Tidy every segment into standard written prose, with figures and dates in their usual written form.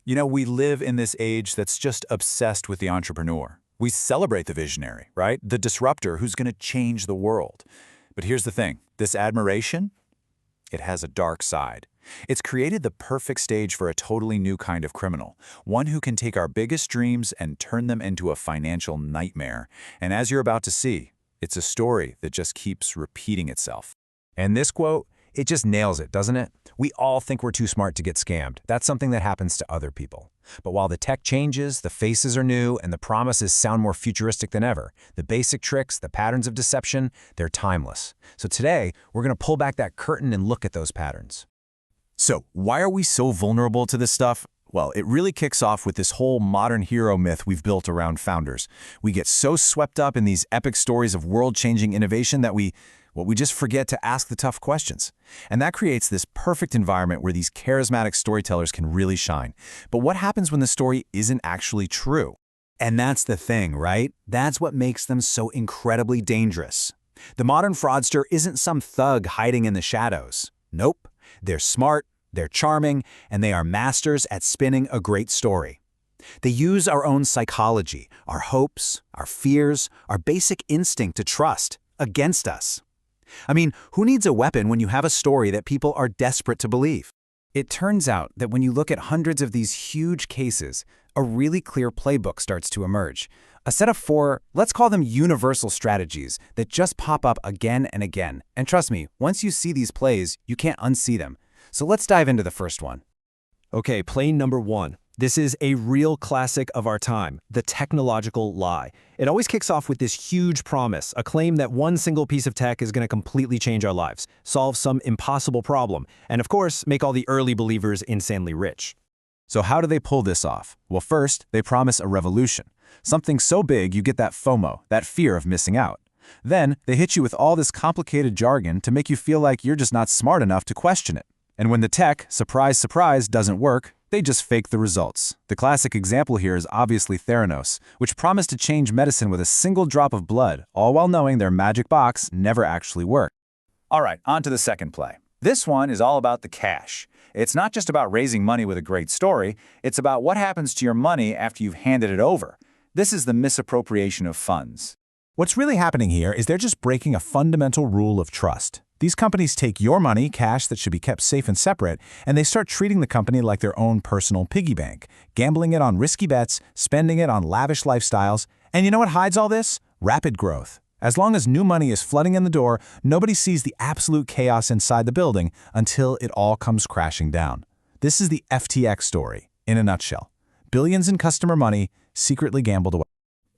We live in this age that's just obsessed with the entrepreneur. We celebrate the visionary, right? The disruptor who's going to change the world. But here's the thing. This admiration, it has a dark side. It's created the perfect stage for a totally new kind of criminal, one who can take our biggest dreams and turn them into a financial nightmare. And as you're about to see, it's a story that just keeps repeating itself. And this quote, it just nails it, doesn't it? We all think we're too smart to get scammed. That's something that happens to other people. But while the tech changes, the faces are new, and the promises sound more futuristic than ever, the basic tricks, the patterns of deception, they're timeless. So today, we're going to pull back that curtain and look at those patterns. So, why are we so vulnerable to this stuff? Well, it really kicks off with this whole modern hero myth we've built around founders. We get so swept up in these epic stories of world-changing innovation that we just forget to ask the tough questions. And that creates this perfect environment where these charismatic storytellers can really shine. But what happens when the story isn't actually true? And that's the thing, right? That's what makes them so incredibly dangerous. The modern fraudster isn't some thug hiding in the shadows. Nope. They're smart, they're charming, and they are masters at spinning a great story. They use our own psychology, our hopes, our fears, our basic instinct to trust against us. I mean, who needs a weapon when you have a story that people are desperate to believe? It turns out that when you look at hundreds of these huge cases, a really clear playbook starts to emerge. A set of 4, let's call them universal strategies that just pop up again and again. And trust me, once you see these plays, you can't unsee them. So let's dive into the first one. Okay, play number 1. This is a real classic of our time, the technological lie. It always kicks off with this huge promise, a claim that one single piece of tech is going to completely change our lives, solve some impossible problem, and of course, make all the early believers insanely rich. So how do they pull this off? Well, first, they promise a revolution. Something so big you get that FOMO, that fear of missing out. Then, they hit you with all this complicated jargon to make you feel like you're just not smart enough to question it. And when the tech, surprise, surprise, doesn't work, they just fake the results. The classic example here is obviously Theranos, which promised to change medicine with a single drop of blood, all while knowing their magic box never actually worked. All right, on to the second play. This one is all about the cash. It's not just about raising money with a great story, it's about what happens to your money after you've handed it over. This is the misappropriation of funds. What's really happening here is they're just breaking a fundamental rule of trust. These companies take your money, cash that should be kept safe and separate, and they start treating the company like their own personal piggy bank, gambling it on risky bets, spending it on lavish lifestyles. And you know what hides all this? Rapid growth. As long as new money is flooding in the door, nobody sees the absolute chaos inside the building until it all comes crashing down. This is the FTX story, in a nutshell. Billions in customer money secretly gambled away.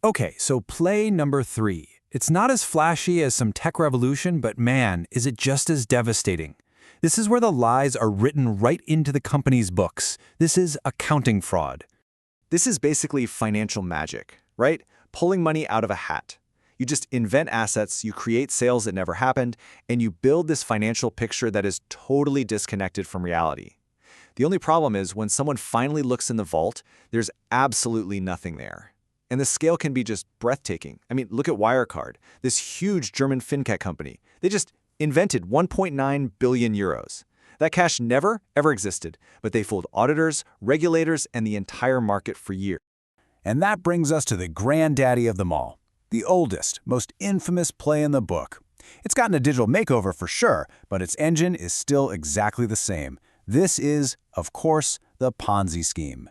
Okay, so play number 3. It's not as flashy as some tech revolution, but man, is it just as devastating. This is where the lies are written right into the company's books. This is accounting fraud. This is basically financial magic, right? Pulling money out of a hat. You just invent assets, you create sales that never happened, and you build this financial picture that is totally disconnected from reality. The only problem is when someone finally looks in the vault, there's absolutely nothing there. And the scale can be just breathtaking. I mean, look at Wirecard, this huge German fintech company. They just invented 1.9 billion euros. That cash never, ever existed, but they fooled auditors, regulators, and the entire market for years. And that brings us to the granddaddy of them all, the oldest, most infamous play in the book. It's gotten a digital makeover for sure, but its engine is still exactly the same. This is, of course, the Ponzi scheme.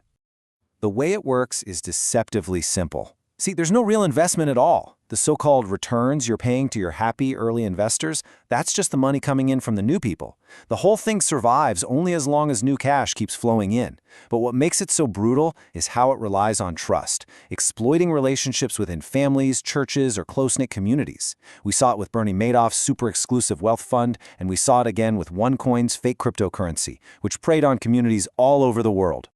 The way it works is deceptively simple. See, there's no real investment at all. The so-called returns you're paying to your happy early investors, that's just the money coming in from the new people. The whole thing survives only as long as new cash keeps flowing in. But what makes it so brutal is how it relies on trust, exploiting relationships within families, churches, or close-knit communities. We saw it with Bernie Madoff's super exclusive wealth fund, and we saw it again with OneCoin's fake cryptocurrency, which preyed on communities all over the world.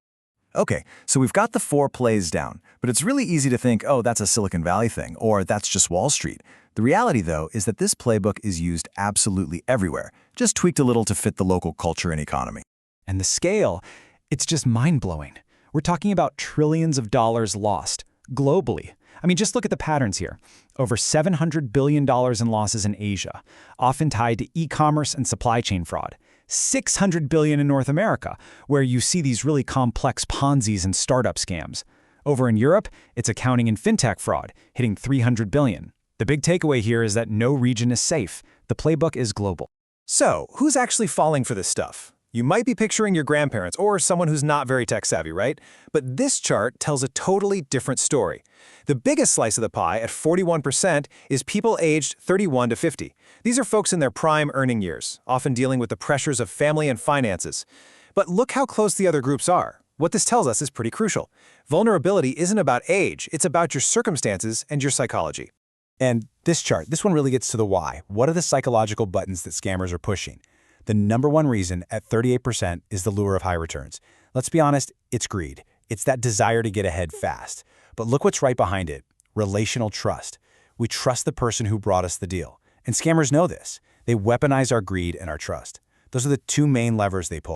Okay, so we've got the 4 plays down, but it's really easy to think, oh, that's a Silicon Valley thing, or that's just Wall Street. The reality, though, is that this playbook is used absolutely everywhere, just tweaked a little to fit the local culture and economy. And the scale, it's just mind-blowing. We're talking about trillions of dollars lost, globally. I mean, just look at the patterns here. Over $700 billion in losses in Asia, often tied to e-commerce and supply chain fraud. 600 billion in North America, where you see these really complex Ponzi's and startup scams. Over in Europe, it's accounting and fintech fraud, hitting 300 billion. The big takeaway here is that no region is safe. The playbook is global. So, who's actually falling for this stuff? You might be picturing your grandparents or someone who's not very tech-savvy, right? But this chart tells a totally different story. The biggest slice of the pie, at 41%, is people aged 31 to 50. These are folks in their prime earning years, often dealing with the pressures of family and finances. But look how close the other groups are. What this tells us is pretty crucial. Vulnerability isn't about age, it's about your circumstances and your psychology. And this chart, this one really gets to the why. What are the psychological buttons that scammers are pushing? The number one reason, at 38%, is the lure of high returns. Let's be honest, it's greed. It's that desire to get ahead fast. But look what's right behind it: relational trust. We trust the person who brought us the deal. And scammers know this. They weaponize our greed and our trust. Those are the two main levers they pull.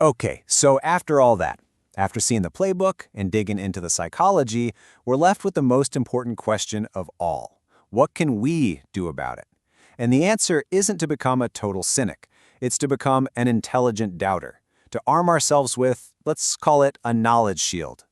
Okay, so after all that, after seeing the playbook and digging into the psychology, we're left with the most important question of all. What can we do about it? And the answer isn't to become a total cynic. It's to become an intelligent doubter, to arm ourselves with, let's call it, a knowledge shield.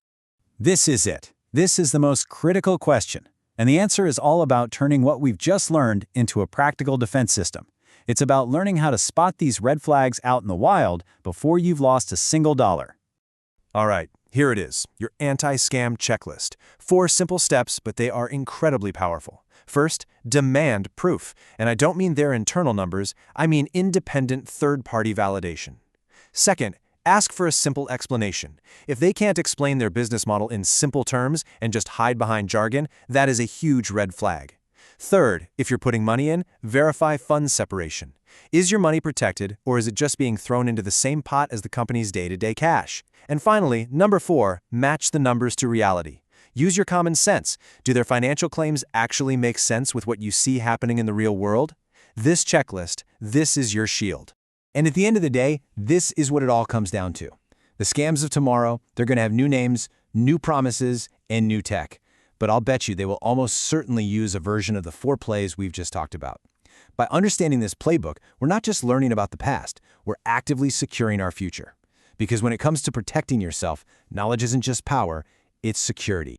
This is it. This is the most critical question. And the answer is all about turning what we've just learned into a practical defense system. It's about learning how to spot these red flags out in the wild before you've lost a single dollar. All right, here it is, your anti-scam checklist. 4 simple steps, but they are incredibly powerful. First, demand proof. And I don't mean their internal numbers, I mean independent third-party validation. Second, ask for a simple explanation. If they can't explain their business model in simple terms and just hide behind jargon, that is a huge red flag. Third, if you're putting money in, verify fund separation. Is your money protected, or is it just being thrown into the same pot as the company's day-to-day cash? And finally, number 4, match the numbers to reality. Use your common sense. Do their financial claims actually make sense with what you see happening in the real world? This checklist, this is your shield. And at the end of the day, this is what it all comes down to. The scams of tomorrow, they're going to have new names, new promises, and new tech. But I'll bet you they will almost certainly use a version of the 4 plays we've just talked about. By understanding this playbook, we're not just learning about the past, we're actively securing our future. Because when it comes to protecting yourself, knowledge isn't just power, it's security.